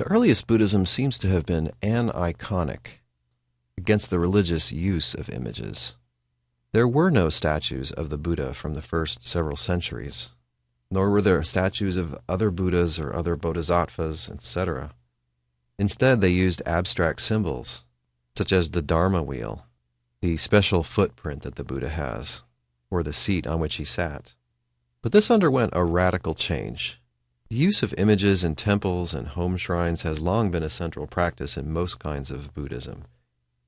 The earliest Buddhism seems to have been aniconic, against the religious use of images. There were no statues of the Buddha from the first several centuries, nor were there statues of other Buddhas or other bodhisattvas, etc. Instead, they used abstract symbols, such as the Dharma wheel, the special footprint that the Buddha has, or the seat on which he sat. But this underwent a radical change. The use of images in temples and home shrines has long been a central practice in most kinds of Buddhism,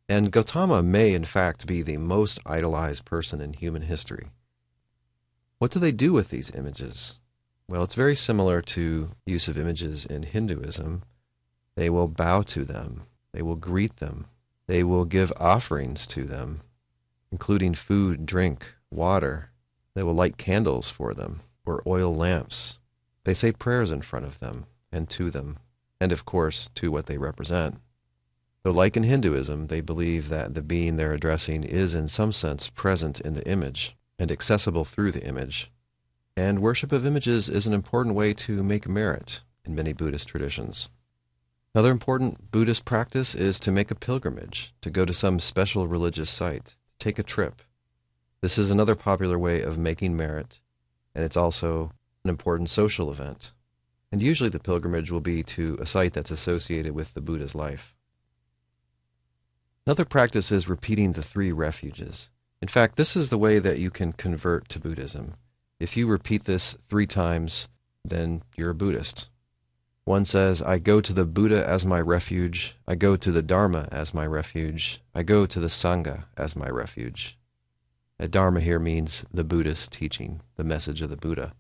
and Gautama may in fact be the most idolized person in human history. What do they do with these images? Well, it's very similar to use of images in Hinduism. They will bow to them. They will greet them. They will give offerings to them, including food, drink, water. They will light candles for them, or oil lamps. They say prayers in front of them, and to them, and of course, to what they represent. Though like in Hinduism, they believe that the being they're addressing is in some sense present in the image, and accessible through the image. And worship of images is an important way to make merit in many Buddhist traditions. Another important Buddhist practice is to make a pilgrimage, to go to some special religious site, to take a trip. This is another popular way of making merit, and it's also an important social event. And usually the pilgrimage will be to a site that's associated with the Buddha's life. Another practice is repeating the 3 refuges. In fact, this is the way that you can convert to Buddhism. If you repeat this 3 times, then you're a Buddhist. One says, I go to the Buddha as my refuge, I go to the Dharma as my refuge, I go to the Sangha as my refuge. Dharma here means the Buddhist teaching, the message of the Buddha.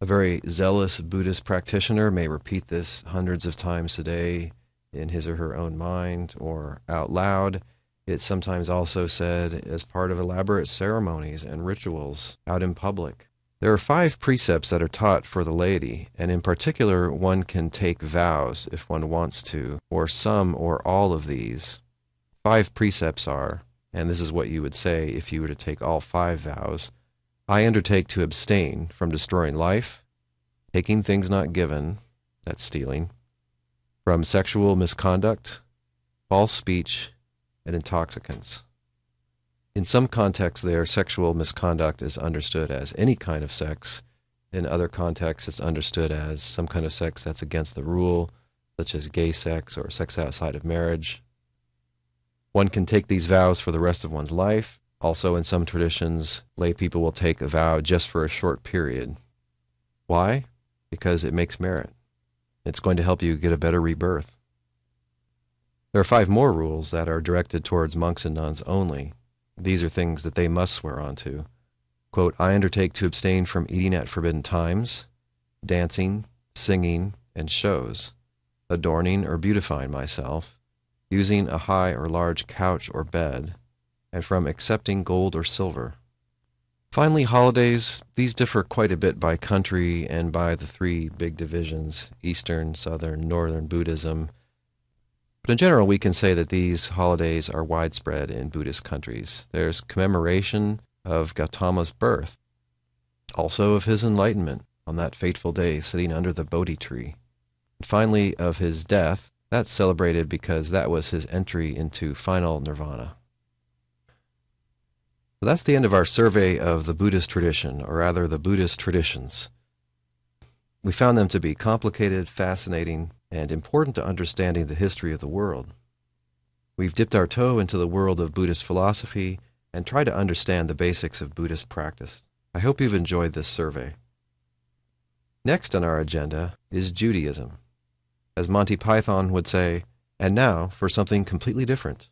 A very zealous Buddhist practitioner may repeat this hundreds of times a day in his or her own mind or out loud. It's sometimes also said as part of elaborate ceremonies and rituals out in public. There are 5 precepts that are taught for the laity, and in particular, one can take vows if one wants to, or some or all of these. 5 precepts are, and this is what you would say if you were to take all 5 vows, I undertake to abstain from destroying life, taking things not given, that's stealing, from sexual misconduct, false speech, and intoxicants. In some contexts there, sexual misconduct is understood as any kind of sex. In other contexts, it's understood as some kind of sex that's against the rule, such as gay sex or sex outside of marriage. One can take these vows for the rest of one's life. Also, in some traditions, lay people will take a vow just for a short period. Why? Because it makes merit. It's going to help you get a better rebirth. There are 5 more rules that are directed towards monks and nuns only. These are things that they must swear onto. Quote, I undertake to abstain from eating at forbidden times, dancing, singing, and shows, adorning or beautifying myself, using a high or large couch or bed, and from accepting gold or silver. Finally, holidays. These differ quite a bit by country and by the 3 big divisions, Eastern, Southern, Northern Buddhism. But in general, we can say that these holidays are widespread in Buddhist countries. There's commemoration of Gautama's birth, also of his enlightenment on that fateful day sitting under the Bodhi tree. And finally, of his death. That's celebrated because that was his entry into final nirvana. So that's the end of our survey of the Buddhist tradition, or rather the Buddhist traditions. We found them to be complicated, fascinating, and important to understanding the history of the world. We've dipped our toe into the world of Buddhist philosophy and tried to understand the basics of Buddhist practice. I hope you've enjoyed this survey. Next on our agenda is Judaism. As Monty Python would say, and now for something completely different.